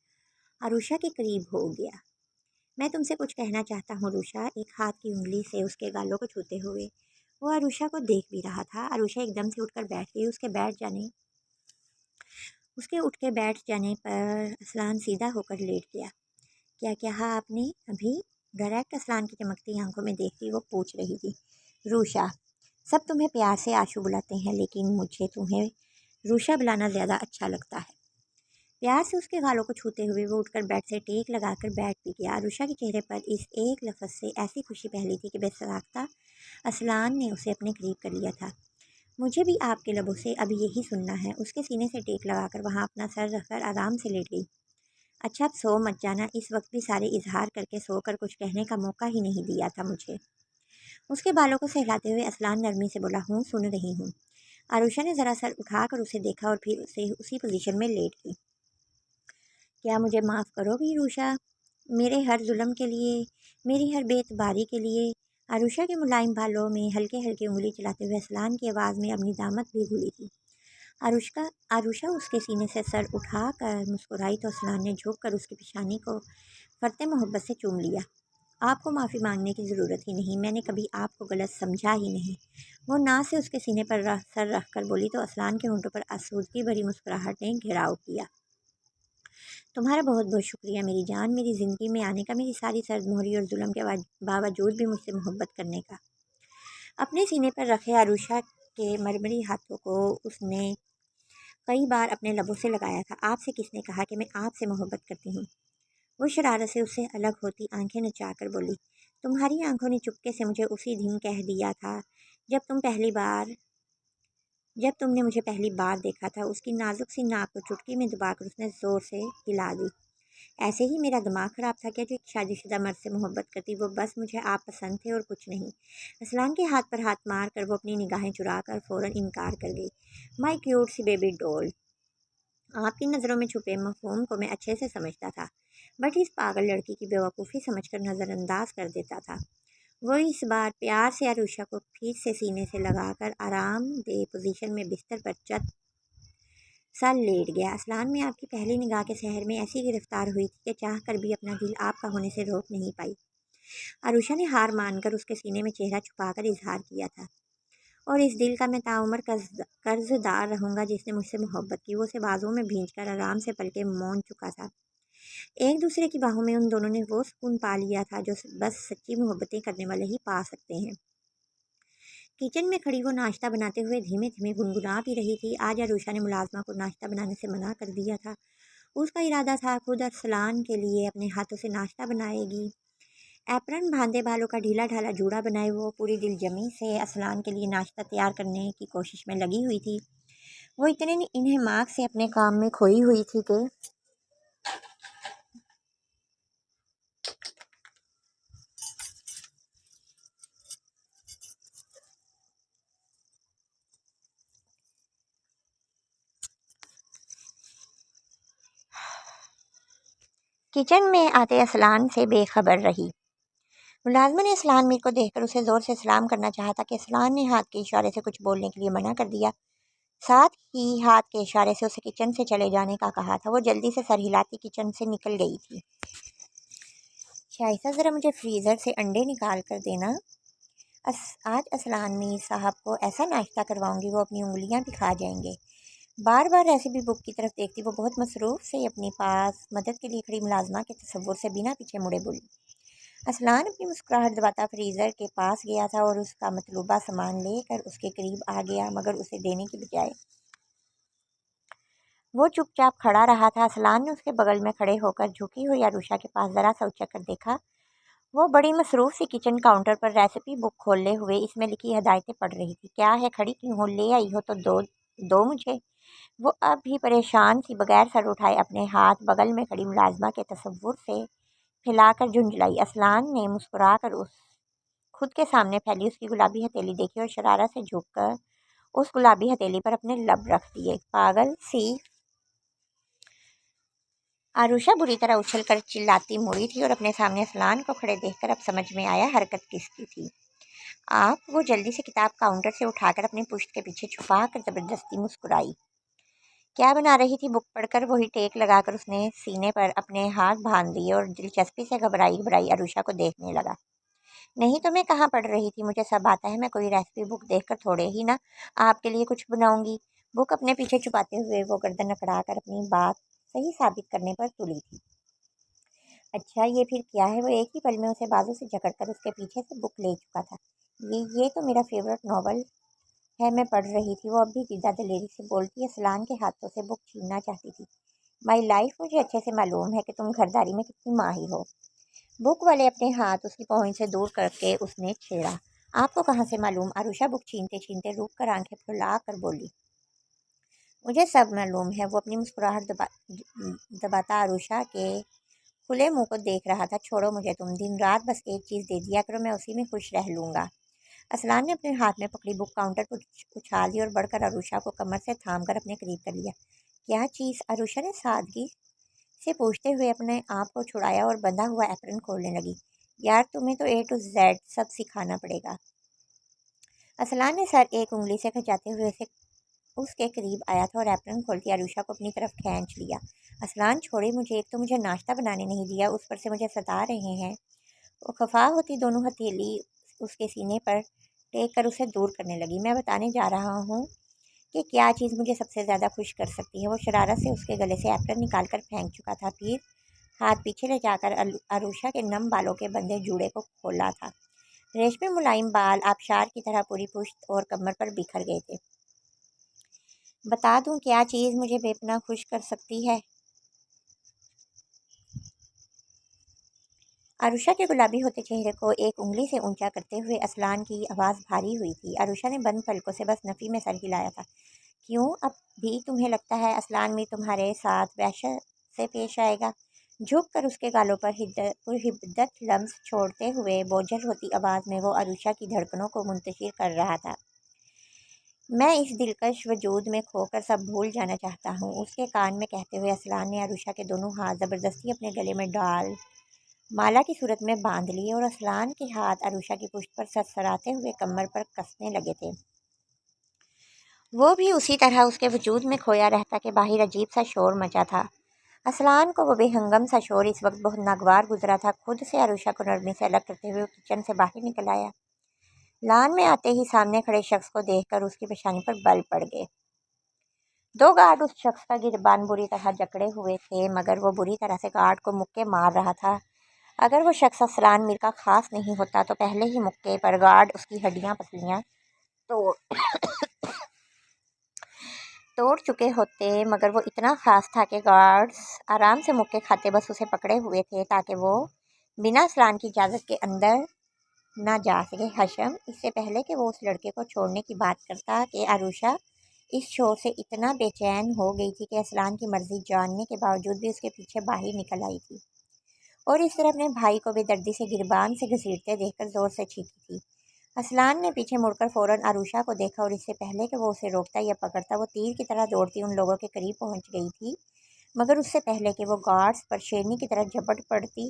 अरुषा के करीब हो गया। मैं तुमसे कुछ कहना चाहता हूँ रुषा, एक हाथ की उंगली से उसके गालों को छूते हुए वो अरुषा को देख भी रहा था। अरुषा एकदम से उठकर बैठ गई। उसके उठ के बैठ जाने पर असलान सीधा होकर लेट गया। क्या कहा आपने अभी? डायरेक्ट असलान की चमकती आंखों में देखती वो पूछ रही थी। रूषा, सब तुम्हें प्यार से आशू बुलाते हैं, लेकिन मुझे तुम्हें रूषा बुलाना ज़्यादा अच्छा लगता है। प्यार से उसके गालों को छूते हुए वो उठकर बेड से टेक लगाकर बैठ भी गया। रूषा के चेहरे पर इस एक लफ्ज़ से ऐसी खुशी फैली थी कि बेसाख्ता असलान ने उसे अपने करीब कर लिया था। मुझे भी आपके लबों से अभी यही सुनना है। उसके सीने से टेक लगाकर वहाँ अपना सर रखकर आराम से लेट गई। अच्छा, अब सो मत जाना। इस वक्त भी सारे इजहार करके सोकर कुछ कहने का मौका ही नहीं दिया था मुझे। उसके बालों को सहलाते हुए असलान नरमी से बोला, हूँ सुन रही हूँ। आरुषा ने ज़रा सर उठाकर उसे देखा और फिर उसे उसी पोजीशन में लेट गई। क्या मुझे माफ़ करोगी रूषा, मेरे हर जुल्म के लिए, मेरी हर बेतबारी के लिए? आरुषा के मुलायम बालों में हल्के हल्के उंगली चलाते हुए असलान की आवाज़ में अपनी दामत भी घुली थी। आरुषा उसके सीने से सर उठाकर मुस्कुराई तो असलान ने झुक कर उसकी पेशानी को फरते मोहब्बत से चूम लिया। आपको माफ़ी मांगने की ज़रूरत ही नहीं, मैंने कभी आपको गलत समझा ही नहीं। वो ना से उसके सीने पर सर रख कर बोली तो असलान के होंठों पर आसूदगी भरी मुस्कुराहट ने घेराव किया। तुम्हारा बहुत बहुत शुक्रिया मेरी जान, मेरी ज़िंदगी में आने का, मेरी सारी सरदमोहरी और जुल्म के बावजूद भी मुझसे मोहब्बत करने का। अपने सीने पर रखे आरुषा के मरमरी हाथों को उसने कई बार अपने लबों से लगाया था। आपसे किसने कहा कि मैं आपसे मोहब्बत करती हूँ? वो शरारत से उससे अलग होती आंखें नचाकर बोली। तुम्हारी आंखों ने चुपके से मुझे उसी दिन कह दिया था जब तुमने मुझे पहली बार देखा था। उसकी नाजुक सी नाक को चुटकी में दबाकर उसने ज़ोर से हिला दी। ऐसे ही मेरा दिमाग ख़राब था क्या जो एक शादीशुदा मर्द से मोहब्बत करती। वो बस मुझे आप पसंद थे और कुछ नहीं। असलान के हाथ पर हाथ मार कर वो अपनी निगाहें चुरा कर फ़ौरन इनकार कर गई। माई क्यूट सी बेबी डॉल। आपकी नज़रों में छुपे मफ़हूम को मैं अच्छे से समझता था, बट इस पागल लड़की की बेवकूफ़ी समझकर नज़रअंदाज कर देता था। वो इस बार प्यार से आरुषा को फिर से सीने से लगाकर आरामदेह पोजीशन में बिस्तर पर चत सा लेट गया। असलान में आपकी पहली निगाह के शहर में ऐसी गिरफ्तार हुई थी कि चाह कर भी अपना दिल आपका होने से रोक नहीं पाई। आरुषा ने हार मानकर उसके सीने में चेहरा छुपाकर इजहार किया था, और इस दिल का मैं ताउम्र कर्जदार रहूँगा जिसने मुझसे मोहब्बत की। वो उसे बाजुओं में भींचकर आराम से पलके मौन चुका था। एक दूसरे की बाहों में उन दोनों ने वो सुकून पा लिया था जो बस सच्ची मोहब्बतें करने वाले ही पा सकते हैं। किचन में खड़ी वो नाश्ता बनाते हुए धीमे धीमे गुनगुना भी रही थी। आज आरुषा ने मुलाजमा को नाश्ता बनाने से मना कर दिया था। उसका इरादा था खुद अरसलान के लिए अपने हाथों से नाश्ता बनाएगी। एप्रन बांधे बालों का ढीला ढाला जूड़ा बनाए वो पूरी दिलजमी से असलान के लिए नाश्ता तैयार करने की कोशिश में लगी हुई थी। वो इतने इन्हेमाक से अपने काम में खोई हुई थी कि किचन में आते असलान से बेखबर रही। मुलाजमा ने असलान मीर को देखकर उसे ज़ोर से सलाम करना चाहा था कि असलान ने हाथ के इशारे से कुछ बोलने के लिए मना कर दिया। साथ ही हाथ के इशारे से उसे किचन से चले जाने का कहा था। वो जल्दी से सर हिलाती किचन से निकल गई थी। शाइसा, ज़रा मुझे फ्रीज़र से अंडे निकाल कर देना। आज असलान मीर साहब को ऐसा नाश्ता करवाऊंगी वो अपनी उंगलियां भी खा जाएंगे। बार बार रेसिपी बुक की तरफ देखती वो बहुत मसरूफ़ से अपने पास मदद के लिए खड़ी मुलाजमा के तसव्वुर से बिना पीछे मुड़े बोली। असलान अपनी मुस्कुराहट दबाता फ्रीज़र के पास गया था और उसका मतलूबा सामान लेकर उसके करीब आ गया, मगर उसे देने की बजाय वो चुपचाप खड़ा रहा था। असलान ने उसके बगल में खड़े होकर झुकी हुई आरुषा के पास ज़रा सा उछल कर देखा। वो बड़ी मसरूफ़ सी किचन काउंटर पर रेसिपी बुक खोले हुए इसमें लिखी हदायतें पढ़ रही थी। क्या है, खड़ी क्यों हो? ले आई हो तो दो दो मुझे। वो अब भी परेशान सी बगैर सर उठाए अपने हाथ बगल में खड़ी मुलाजमा के तसव्वुर से फैलाकर झुंझलाई। असलान ने मुस्कुराकर उस खुद के सामने फैली उसकी गुलाबी हथेली देखी और शरारत से झुककर उस गुलाबी हथेली पर अपने लब रख दिए। पागल सी आरुषा बुरी तरह उछलकर चिल्लाती मुड़ी थी और अपने सामने असलान को खड़े देखकर अब समझ में आया हरकत किसकी थी। वो जल्दी से किताब काउंटर से उठाकर अपनी पुश्त के पीछे छुपा कर ज़बरदस्ती मुस्कुराई। क्या बना रही थी? बुक पढ़कर वही टेक लगाकर उसने सीने पर अपने हाथ बांध दिए और दिलचस्पी से घबराई घबराई आरुषा को देखने लगा। नहीं तो मैं कहाँ पढ़ रही थी, मुझे सब आता है। मैं कोई रेसिपी बुक देखकर थोड़े ही ना आपके लिए कुछ बनाऊंगी। बुक अपने पीछे छुपाते हुए वो गर्दन अकड़ा कर अपनी बात सही साबित करने पर तुली थी। अच्छा, ये फिर क्या है? वो एक ही पल में उसे बाजू से जकड़कर उसके पीछे से बुक ले चुका था। ये तो मेरा फेवरेट नॉवल है, मैं पढ़ रही थी। वो अब भी जिद्दा दिलेरी से बोलती असलान के हाथों से बुक छीनना चाहती थी। माई लाइफ, मुझे अच्छे से मालूम है कि तुम घरदारी में कितनी माहिर हो। बुक वाले अपने हाथ उसकी पहुंच से दूर करके उसने छेड़ा। आपको कहाँ से मालूम? आरुषा बुक छीनते छीनते रुक कर आंखें फुला कर बोली। मुझे सब मालूम है। वो अपनी मुस्कुराहट दबाता आरुषा के खुले मुंह को देख रहा था। छोड़ो मुझे तुम, दिन रात बस एक चीज़ दे दिया करो, मैं उसी में खुश रह लूँगा। असलान ने अपने हाथ में पकड़ी बुक काउंटर पर उछाल दी और बढ़कर आरुषा को कमर से थाम कर अपने करीब कर लिया। क्या चीज़? आरुषा ने सादगी से पूछते हुए अपने आप को छुड़ाया और बंधा हुआ एप्रन खोलने लगी। यार, तुम्हें तो A to Z सब सिखाना पड़ेगा। असलान ने सर एक उंगली से खचाते हुए उसके करीब आया था और एप्रन खोलती आरुषा को अपनी तरफ खींच लिया। असलान, छोड़े मुझे। एक तो मुझे नाश्ता बनाने नहीं दिया, उस पर से मुझे सता रहे हैं। वो खफा होती दोनों हथेली उसके सीने पर टेक कर उसे दूर करने लगी। मैं बताने जा रहा हूँ कि क्या चीज़ मुझे सबसे ज़्यादा खुश कर सकती है। वो शरारत से उसके गले से एप्रन निकाल कर फेंक चुका था, फिर हाथ पीछे ले जाकर आरुषा के नम बालों के बंधे जूड़े को खोला था। रेशमी मुलायम बाल आबशार की तरह पूरी पुश्त और कमर पर बिखर गए थे। बता दूं क्या चीज़ मुझे बेपनाह खुश कर सकती है? आरुषा के गुलाबी होते चेहरे को एक उंगली से ऊंचा करते हुए असलान की आवाज़ भारी हुई थी। आरुषा ने बंद पलकों से बस नफ़ी में सर हिलाया था। क्यों, अब भी तुम्हें लगता है असलान में तुम्हारे साथ वहशत से पेश आएगा? झुक कर उसके गालों पर हिद्दत लम्स छोड़ते हुए बोझल होती आवाज़ में वो आरुषा की धड़कनों को मुंतशिर कर रहा था। मैं इस दिलकश वजूद में खोकर सब भूल जाना चाहता हूँ, उसके कान में कहते हुए असलान ने आरुषा के दोनों हाथ ज़बरदस्ती अपने गले में डाल माला की सूरत में बांध लिए और असलान के हाथ आरुषा की पुश्त पर सरसराते हुए कमर पर कसने लगे थे। वो भी उसी तरह उसके वजूद में खोया रहता कि बाहर अजीब सा शोर मचा था। असलान को वो बेहंगम सा शोर इस वक्त बहुत नागवार गुजरा था। खुद से आरुषा को नरमी से अलग करते हुए किचन से बाहर निकल आया। लान में आते ही सामने खड़े शख्स को देखकर उसकी पेशानी पर बल पड़ गए। दो गार्ड उस शख्स का गिरबान बुरी तरह जकड़े हुए थे, मगर वो बुरी तरह से गार्ड को मुक्के मार रहा था। अगर वो शख्स असलान मीर का खास नहीं होता तो पहले ही मुक्के पर गार्ड उसकी हड्डियां पसलियां तोड़ तोड़ चुके होते, मगर वो इतना खास था कि गार्ड्स आराम से मुक्के खाते बस उसे पकड़े हुए थे ताकि वो बिना असलान की इजाज़त के अंदर ना जा सके। हशम, इससे पहले कि वो उस लड़के को छोड़ने की बात करता कि आरुषा इस शोर से इतना बेचैन हो गई थी कि असलान की मर्जी जानने के बावजूद भी उसके पीछे बाहर निकल आई थी और इस तरह अपने भाई को बेदर्दी से गिरबान से घसीटते देखकर ज़ोर से चीखी थी। असलान ने पीछे मुड़कर फ़ौरन आरुषा को देखा और इससे पहले कि वो उसे रोकता या पकड़ता, वो तीर की तरह दौड़ती उन लोगों के करीब पहुंच गई थी, मगर उससे पहले कि वो गार्ड्स पर शेरनी की तरह झपट पड़ती,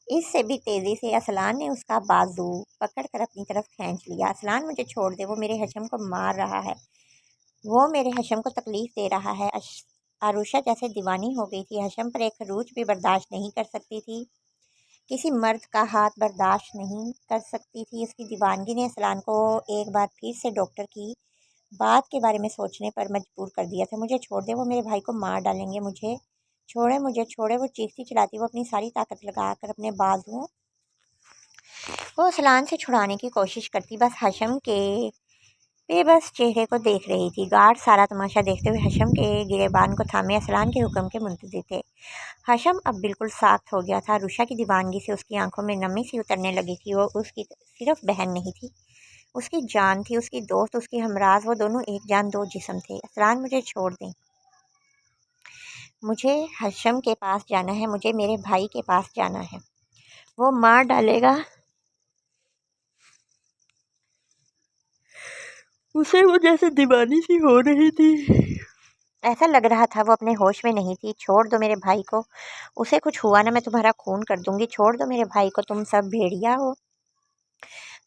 इससे भी तेज़ी से असलान ने उसका बाजू पकड़कर अपनी तरफ खींच लिया। असलान, मुझे छोड़ दे, वो मेरे हशम को मार रहा है, वो मेरे हशम को तकलीफ़ दे रहा है। आरुषा जैसे दीवानी हो गई थी, हशम पर एक खरोच भी बर्दाश्त नहीं कर सकती थी, किसी मर्द का हाथ बर्दाश्त नहीं कर सकती थी। उसकी दीवानगी ने असलान को एक बार फिर से डॉक्टर की बात के बारे में सोचने पर मजबूर कर दिया था। मुझे छोड़ दे, वो मेरे भाई को मार डालेंगे, मुझे छोड़े, वो चीखती चिल्लाती, वो अपनी सारी ताकत लगाकर अपने बाजुओं को असलान से छुड़ाने की कोशिश करती, बस हशम के बेबस चेहरे को देख रही थी। गार्ड सारा तमाशा देखते हुए हशम के गिरेबान को थामे असलान के हुक्म के मुंतज़िर थे। हशम अब बिल्कुल साख्त हो गया था। रुषा की दीवानगी से उसकी आंखों में नमी सी उतरने लगी थी। वो उसकी सिर्फ बहन नहीं थी, उसकी जान थी, उसकी दोस्त, उसकी हमराज। वो दोनों एक जान दो जिस्म थे। असलान, मुझे छोड़ दें, मुझे हशम के पास जाना है, मुझे मेरे भाई के पास जाना है, वो मार डालेगा, उसे वो जैसे दीवानी सी हो रही थी। ऐसा लग रहा था वो अपने होश में नहीं थी। छोड़ दो मेरे भाई को, उसे कुछ हुआ ना मैं तुम्हारा खून कर दूंगी। छोड़ दो मेरे भाई को, तुम सब भेड़िया हो।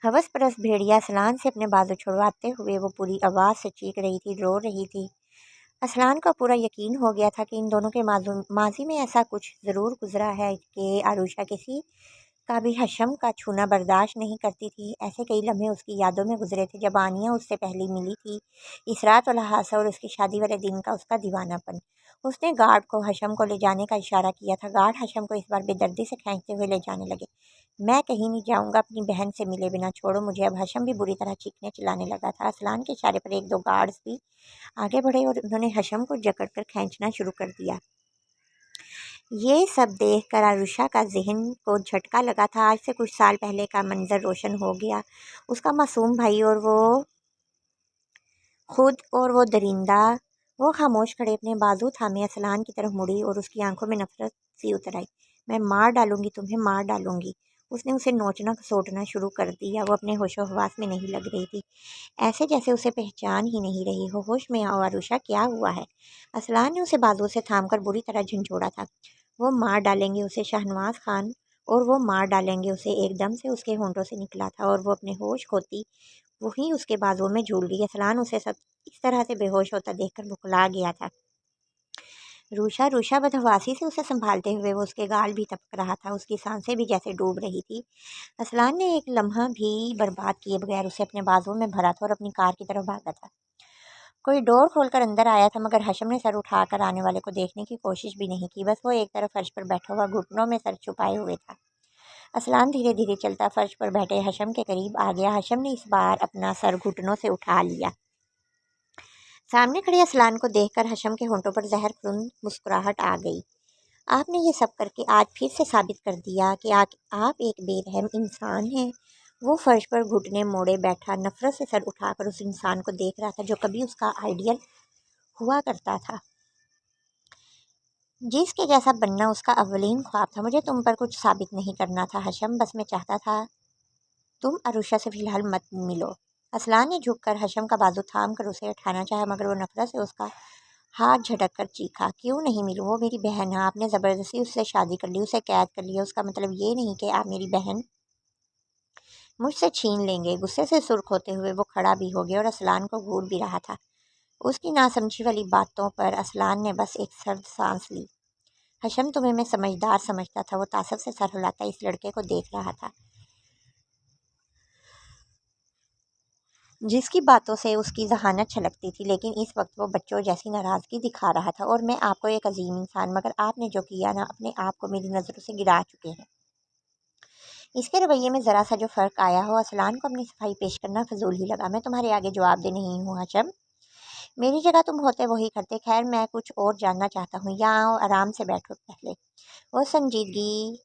हवस परस्त भेड़िया असलान से अपने बाजू छुड़वाते हुए वो पूरी आवाज़ से चीख रही थी, रो रही थी। असलान का पूरा यकीन हो गया था कि इन दोनों के माजी में ऐसा कुछ ज़रूर गुजरा है कि आरुषा किसी का भी हशम का छूना बर्दाश्त नहीं करती थी। ऐसे कई लम्हे उसकी यादों में गुजरे थे जब आनिया उससे पहली मिली थी, इसरात वाला हादसा और उसकी शादी वाले दिन का उसका दीवानापन। उसने गार्ड को हशम को ले जाने का इशारा किया था। गार्ड हशम को इस बार बेदर्दी से खींचते हुए ले जाने लगे। मैं कहीं नहीं जाऊंगा अपनी बहन से मिले बिना, छोड़ो मुझे। अब हशम भी बुरी तरह चीखने चिल्लाने लगा था। असलान के इशारे पर एक दो गार्ड्स भी आगे बढ़े और उन्होंने हशम को जकड़ कर खींचना शुरू कर दिया। ये सब देखकर आरुषा का ज़हन को झटका लगा था। आज से कुछ साल पहले का मंजर रोशन हो गया। उसका मासूम भाई और वो खुद और वो दरिंदा। वो खामोश खड़े अपने बाजू थामे असलान की तरफ मुड़ी और उसकी आंखों में नफरत सी उतर आई। मैं मार डालूंगी तुम्हें, मार डालूंगी। उसने उसे नोचना खसोटना शुरू कर दिया। वो अपने होशो हवास में नहीं लग रही थी, ऐसे जैसे उसे पहचान ही नहीं रही हो। होश में आओ आरुषा, क्या हुआ है? असलान ने उसे बाजू से थामकर बुरी तरह झंझोड़ा था। वो मार डालेंगे उसे, शाहनवाज खान, और वो मार डालेंगे उसे, एकदम से उसके होंठों से निकला था और वो अपने होश खोती वहीं उसके बाजुओं में झूल गई। असलान उसे सब इस तरह से बेहोश होता देखकर बुखला गया था। रूषा रूषा बदहवासी से उसे संभालते हुए वो उसके गाल भी टपक रहा था, उसकी सांसें भी जैसे डूब रही थी। असलान ने एक लम्हा भी बर्बाद किए बगैर उसे अपने बाजुओं में भरा था और अपनी कार की तरफ भागा था। कोई डोर खोलकर अंदर आया था, मगर हशम ने सर उठाकर आने वाले को देखने की कोशिश भी नहीं की। बस वो एक तरफ फर्श पर बैठा हुआ घुटनों में सर छुपाए हुए था। असलान धीरे धीरे चलता फर्श पर बैठे हशम के करीब आ गया। हशम ने इस बार अपना सर घुटनों से उठा लिया। सामने खड़े असलान को देखकर हशम के होंठों पर जहर खुंद मुस्कुराहट आ गई। आपने ये सब करके आज फिर से साबित कर दिया कि आप एक बेरहम इंसान हैं। वो फर्श पर घुटने मोड़े बैठा नफरत से सर उठाकर उस इंसान को देख रहा था जो कभी उसका आइडियल हुआ करता था, जिसके जैसा बनना उसका अव्वलीन ख्वाब था। मुझे तुम पर कुछ साबित नहीं करना था हशम, बस मैं चाहता था तुम अरुषा से फ़िलहाल मत मिलो। असलान ने झुककर हशम का बाजू थाम कर उसे उठाना चाहा, मगर वो नफरत से उसका हाथ झटक कर चीखा, क्यों नहीं मिलूँ? वो मेरी बहन है। आपने ज़बरदस्ती उससे शादी कर ली, उसे कैद कर लिया। उसका मतलब ये नहीं कि आप मेरी बहन मुझसे छीन लेंगे। गुस्से से सुर्ख होते हुए वो खड़ा भी हो गया और असलान को घूर भी रहा था। उसकी नासमझी वाली बातों पर असलान ने बस एक सर्द सांस ली। हशम, तुम्हें मैं समझदार समझता था। वो तासब से सर हिलाता इस लड़के को देख रहा था, जिसकी बातों से उसकी जहानत छलकती थी, लेकिन इस वक्त वो बच्चों जैसी नाराज़गी दिखा रहा था। और मैं आपको एक अजीम इंसान, मगर आपने जो किया ना, अपने आप को मेरी नज़रों से गिरा चुके हैं। इसके रवैये में ज़रा सा जो फ़र्क आया हो, असलान को अपनी सफाई पेश करना फजूल ही लगा। मैं तुम्हारे आगे जवाब दे नहीं हूँ हशम, मेरी जगह तुम होते वही करते। खैर, मैं कुछ और जानना चाहता हूँ। यहाँ आओ, आराम से बैठो। पहले वो संजीदगी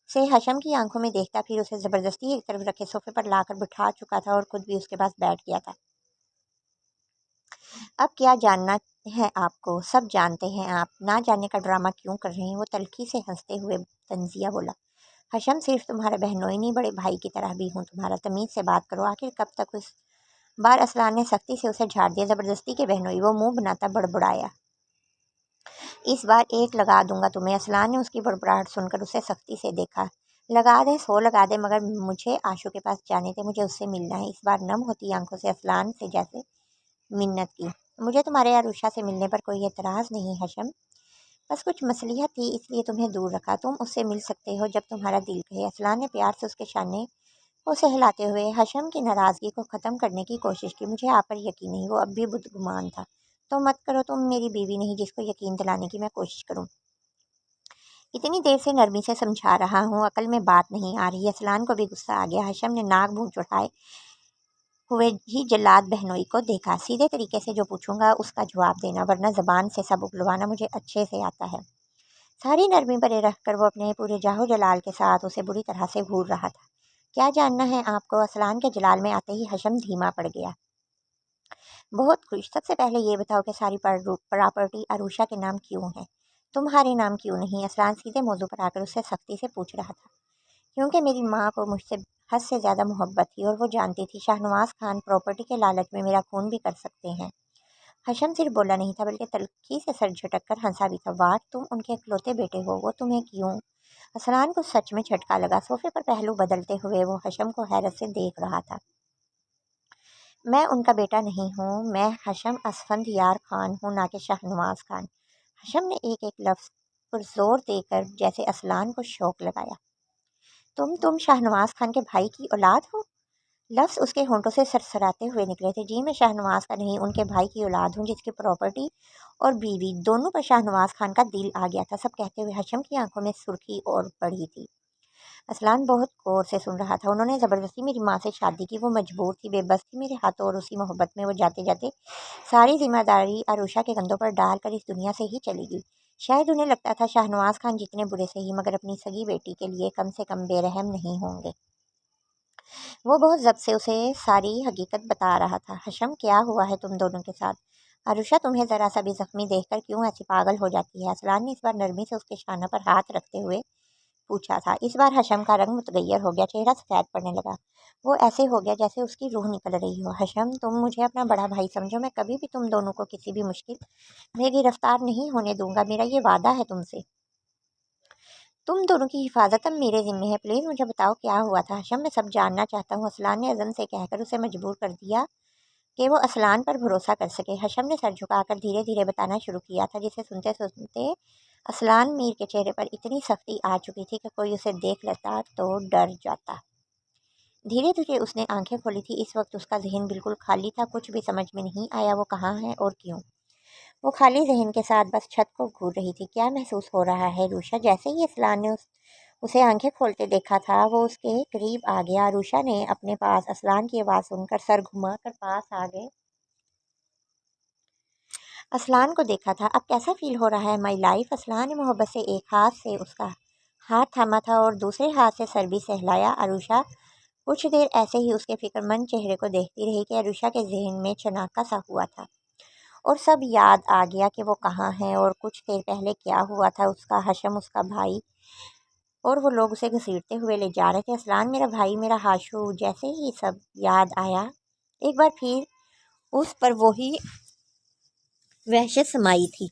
से हशम की आंखों में देखता, फिर उसे ज़बरदस्ती एक तरफ रखे सोफे पर लाकर बिठा चुका था और खुद भी उसके पास बैठ गया था। अब क्या जानना है आपको? सब जानते हैं आप। ना जानने का ड्रामा क्यों कर रहे हैं? वो तल्खी से हंसते हुए तंजिया बोला, हशम सिर्फ तुम्हारा बहनोई नहीं, बड़े भाई की तरह भी हूँ तुम्हारा। तमीज़ से बात करो। आखिर कब तक? उस बार असलान ने सख्ती से उसे झाड़ दिया। ज़बरदस्ती के बहनोई? वो मुंह बनाता बड़बड़ाया, इस बार एक लगा दूंगा तुम्हें। असलान ने उसकी बड़बड़ाहट सुनकर उसे सख्ती से देखा। लगा दे, 100 लगा दे, मगर मुझे आशू के पास जाने दे। मुझे उससे मिलना है। इस बार नम होती आंखों से असलान से जैसे मिन्नत की, मुझे तुम्हारे अरुषा से मिलने पर कोई एतराज़ नहीं हशम, बस कुछ मसलियत थी, इसलिए तुम्हें दूर रखा। तुम उससे मिल सकते हो जब तुम्हारा दिल कहे। असलान ने प्यार से उसके शाने को सहलाते हुए हशम की नाराज़गी को ख़त्म करने की कोशिश की। मुझे आप पर यकीन नहीं। वो अब भी बुद्धिमान था। तो मत करो, तुम मेरी बीवी नहीं जिसको यकीन दिलाने की मैं कोशिश करूं। इतनी देर से नरमी से समझा रहा हूँ, अकल में बात नहीं आ रही। असलान को भी गुस्सा आ गया। हशम ने नाक मुंह चढ़ाए हुए ही जल्लाद बहनोई को देखा। सीधे तरीके से जो पूछूंगा उसका जवाब देना, वरना ज़बान से सब उगलवाना मुझे अच्छे से आता है। सारी नरमी परे रख कर वो अपने पूरे जाहो जलाल के साथ उसे बुरी तरह से घूर रहा था। क्या जानना है आपको? असलान के जलाल में आते ही हशम धीमा पड़ गया। बहुत खुश। सबसे पहले ये बताओ कि सारी प्रॉपर्टी अरुषा के नाम क्यों है, तुम्हारे नाम क्यों नहीं? असलान सीधे मौजू पर आकर उससे सख्ती से पूछ रहा था। क्योंकि मेरी माँ को मुझसे हद से ज़्यादा मोहब्बत थी और वो जानती थी शाहनवाज खान प्रॉपर्टी के लालच में मेरा खून भी कर सकते हैं। हशम सिर्फ बोला नहीं था, बल्कि तल्खी से सर झटक कर हंसा भी था। वाट, तुम उनके इकलौते बेटे हो। वो तुम्हें क्यों? असलान को सच में झटका लगा। सोफे पर पहलू बदलते हुए वो हशम को हैरत से देख रहा था। मैं उनका बेटा नहीं हूँ। मैं हशम असफंद यार खान हूँ, ना कि शाहनवाज खान। हशम ने एक एक लफ्ज़ पर जोर देकर जैसे असलान को शौक लगाया। तुम शाहनवाज खान के भाई की औलाद हो? लफ्ज़ उसके होंठों से सरसराते हुए निकले थे। जी, मैं शाहनवाज का नहीं, उनके भाई की औलाद हूँ, जिसकी प्रॉपर्टी और बीवी दोनों पर शाहनवाज खान का दिल आ गया था। सब कहते हुए हशम की आंखों में सुर्खी और बढ़ी थी। असलान बहुत गौर से सुन रहा था। उन्होंने ज़बरदस्ती मेरी माँ से शादी की। वो मजबूर थी, बेबस थी मेरे हाथों, और उसी मोहब्बत में वो जाते जाते सारी जिम्मेदारी अरुषा के कंधों पर डालकर इस दुनिया से ही चली गई। शायद उन्हें लगता था शाहनवाज खान जितने बुरे से ही, मगर अपनी सगी बेटी के लिए कम से कम बेरहम नहीं होंगे। वो बहुत ज़ब्त से उसे सारी हकीकत बता रहा था। हशम, क्या हुआ है तुम दोनों के साथ? अरुषा तुम्हें ज़रा सा भी ज़ख्मी देखकर क्यों ऐसी पागल हो जाती है? असलान ने इस बार नरमी से उसके शाना पर हाथ रखते हुए पूछा था। इस बार हशम का रंग मुतगैर हो गया, चेहरा सफ़ेद पड़ने लगा। वो ऐसे हो गया जैसे उसकी रूह निकल रही हो। हशम, तुम मुझे अपना बड़ा भाई समझो। मैं कभी भी तुम दोनों को किसी भी मुश्किल में गिरफ्तार नहीं होने दूंगा। मेरा ये वादा है तुमसे। तुम दोनों की हिफाजत अब मेरे ज़िम्मे है। प्लीज़ मुझे बताओ क्या हुआ था। हशम, मैं सब जानना चाहता हूँ। असलान ने अज़म से कहकर उसे मजबूर कर दिया कि वो असलान पर भरोसा कर सके। हशम ने सर झुकाकर धीरे धीरे बताना शुरू किया था, जिसे सुनते सुनते असलान मीर के चेहरे पर इतनी सख्ती आ चुकी थी कि कोई उसे देख लेता तो डर जाता। धीरे धीरे उसने आंखें खोली थी। इस वक्त उसका जहन बिल्कुल खाली था। कुछ भी समझ में नहीं आया वो कहाँ है और क्यों। वो खाली जहन के साथ बस छत को घूर रही थी। क्या महसूस हो रहा है रूशा? जैसे ही असलान ने उसे आंखें खोलते देखा था, वो उसके करीब आ गया। रूशा ने अपने पास असलान की आवाज़ सुनकर सर घुमा कर पास आ गए। असलान को देखा था। अब कैसा फील हो रहा है माई लाइफ? असलान ने मोहब्बत से एक हाथ से उसका हाथ थामा था और दूसरे हाथ से सर भी सहलाया। अरुषा कुछ देर ऐसे ही उसके फिक्रमंद चेहरे को देखती रही कि अरुषा के जहन में चनाका सा हुआ था और सब याद आ गया कि वो कहाँ है और कुछ देर पहले क्या हुआ था। उसका हशम, उसका भाई और वो लोग उसे घसीटते हुए ले जा रहे थे। असलान मेरा भाई, मेरा हाशू, जैसे ही सब याद आया एक बार फिर उस पर वही वहशत समाई थी।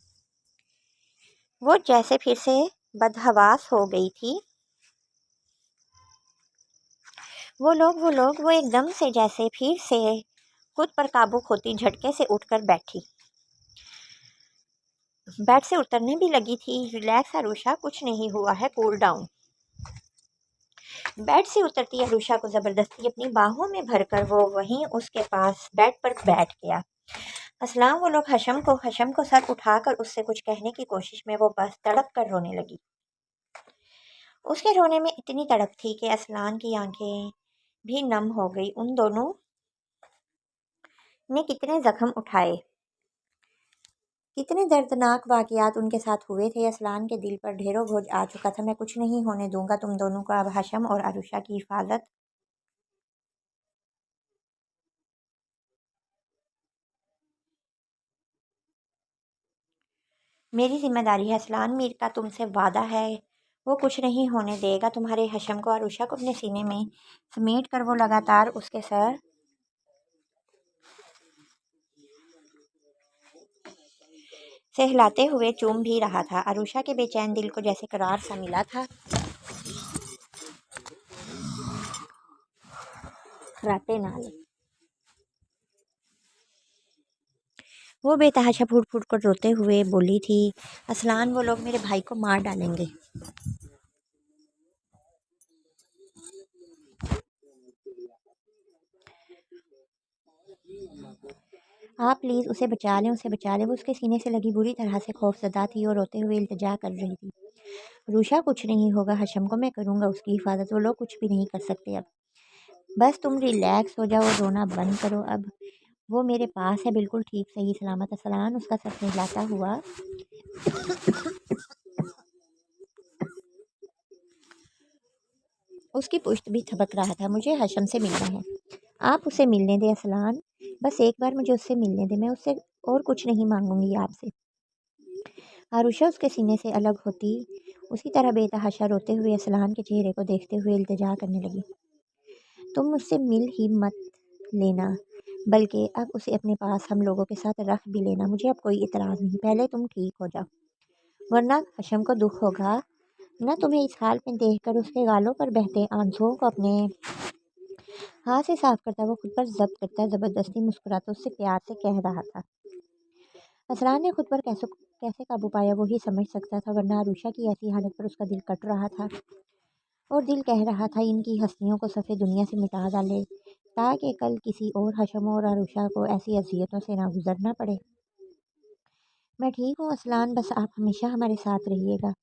वो जैसे फिर से बदहवास हो गई थी। वो एकदम से जैसे फिर से खुद पर काबू खोती झटके से उठकर बैठी, बेड से उतरने भी लगी थी। रिलैक्स अरुषा, कुछ नहीं हुआ है, कूल डाउन। बेड से उतरती अरुषा को जबरदस्ती अपनी बाहों में भरकर वो वहीं उसके पास बेड पर बैठ गया। असलाम वो लोग हशम को सर उठाकर उससे कुछ कहने की कोशिश में वो बस तड़प कर रोने लगी। उसके रोने में इतनी तड़प थी कि असलान की आंखें भी नम हो गई। उन दोनों ने कितने जख्म उठाए, कितने दर्दनाक वाक़यात उनके साथ हुए थे। असलान के दिल पर ढेरों बोझ आ चुका था। मैं कुछ नहीं होने दूंगा तुम दोनों को। अब हशम और अरुषा की हिफाजत मेरी जिम्मेदारी है। असलान मीर का तुमसे वादा है, वो कुछ नहीं होने देगा तुम्हारे हशम को। अरुषा को अपने सीने में समेट कर वो लगातार उसके सर सहलाते हुए चूम भी रहा था। अरुषा के बेचैन दिल को जैसे करार सा मिला था। राते नाल वो बेतहाशा फूट फूट कर रोते हुए बोली थी, असलान वो लोग मेरे भाई को मार डालेंगे। आप प्लीज़ उसे बचा लें, उसे बचा लें। वो उसके सीने से लगी बुरी तरह से खौफजदा थी और रोते हुए इल्तिजा कर रही थी। रूशा, कुछ नहीं होगा, हशम को मैं करूँगा उसकी हिफाजत, वो लोग कुछ भी नहीं कर सकते अब। बस तुम रिलैक्स हो जाओ और रोना बंद करो अब। वो मेरे पास है, बिल्कुल ठीक सही सलामत। असलान उसका सर सहलाता हुआ उसकी पुश्त भी थपक रहा था। मुझे हशम से मिलना है, आप उसे मिलने दें असलान। बस एक बार मुझे उससे मिलने दें, मैं उससे और कुछ नहीं मांगूंगी आपसे। आरुषा उसके सीने से अलग होती उसी तरह बेतहाशा रोते हुए असलान के चेहरे को देखते हुए इल्तिजा करने लगी। तुम मुझसे मिल ही मत लेना, बल्कि अब उसे अपने पास हम लोगों के साथ रख भी लेना। मुझे अब कोई इतराज़ नहीं, पहले तुम ठीक हो जाओ, वरना हशम को दुख होगा ना तुम्हें इस हाल में देखकर। उसके गालों पर बहते आंसुओं को अपने हाथ से साफ करता वो खुद पर जब्त करता ज़बरदस्ती मुस्कुराता उससे प्यार से कह रहा था। असरान ने खुद पर कैसे कैसे काबू पाया वो ही समझ सकता था, वरना अरुषा की ऐसी हालत पर उसका दिल कट रहा था और दिल कह रहा था इनकी हस्तियों को सफ़ेद दुनिया से मिटा डाले, ताकि कल किसी और हशम और अरुषा को ऐसी अजियतों से ना गुजरना पड़े। मैं ठीक हूँ असलान, बस आप हमेशा हमारे साथ रहिएगा।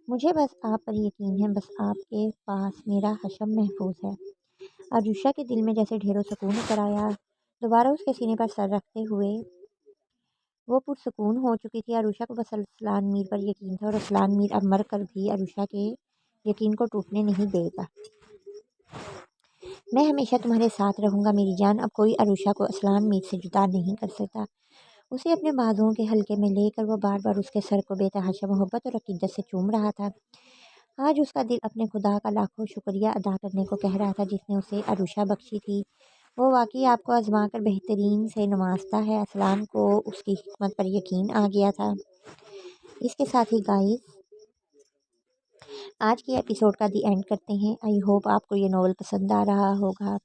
मुझे बस आप पर यकीन है, बस आपके पास मेरा हशम महफूज है। अरुषा के दिल में जैसे ढेरों सुकून उतर आया। दोबारा उसके सीने पर सर रखते हुए वो पुरसुकून हो चुकी थी। अरुषा को बस असलान मीर पर यकीन था और असलान मीर अब मर कर भी अरुषा के यकीन को टूटने नहीं देगा। मैं हमेशा तुम्हारे साथ रहूँगा मेरी जान। अब कोई अरुषा को असलान मीर से जुदा नहीं कर सकता। उसे अपने बाजुओं के हल्के में लेकर वो बार बार उसके सर को बेतहाशा मोहब्बत और अकीदत से चूम रहा था। आज उसका दिल अपने खुदा का लाखों शुक्रिया अदा करने को कह रहा था जिसने उसे अरुषा बख्शी थी। वो वाकई आपको आजमा कर बेहतरीन से नवाजता है। असलान को उसकी हिकमत पर यकीन आ गया था। इसके साथ ही गाइस, आज के एपिसोड का दी एंड करते हैं। आई होप आपको ये नॉवल पसंद आ रहा होगा।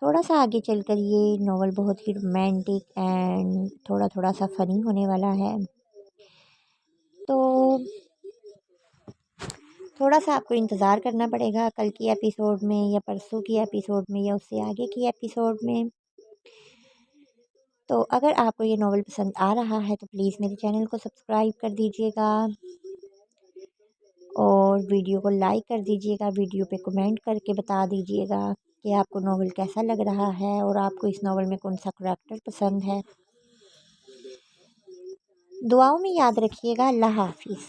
थोड़ा सा आगे चलकर ये नॉवल बहुत ही रोमांटिक एंड थोड़ा थोड़ा सा फ़नी होने वाला है, तो थोड़ा सा आपको इंतज़ार करना पड़ेगा कल की एपिसोड में या परसों की एपिसोड में या उससे आगे की एपिसोड में। तो अगर आपको ये नॉवल पसंद आ रहा है तो प्लीज़ मेरे चैनल को सब्सक्राइब कर दीजिएगा और वीडियो को लाइक कर दीजिएगा। वीडियो पे कमेंट करके बता दीजिएगा कि आपको नॉवल कैसा लग रहा है और आपको इस नॉवल में कौन सा करैक्टर पसंद है। دعاؤں میں یاد رکھیے گا۔ اللہ حافظ۔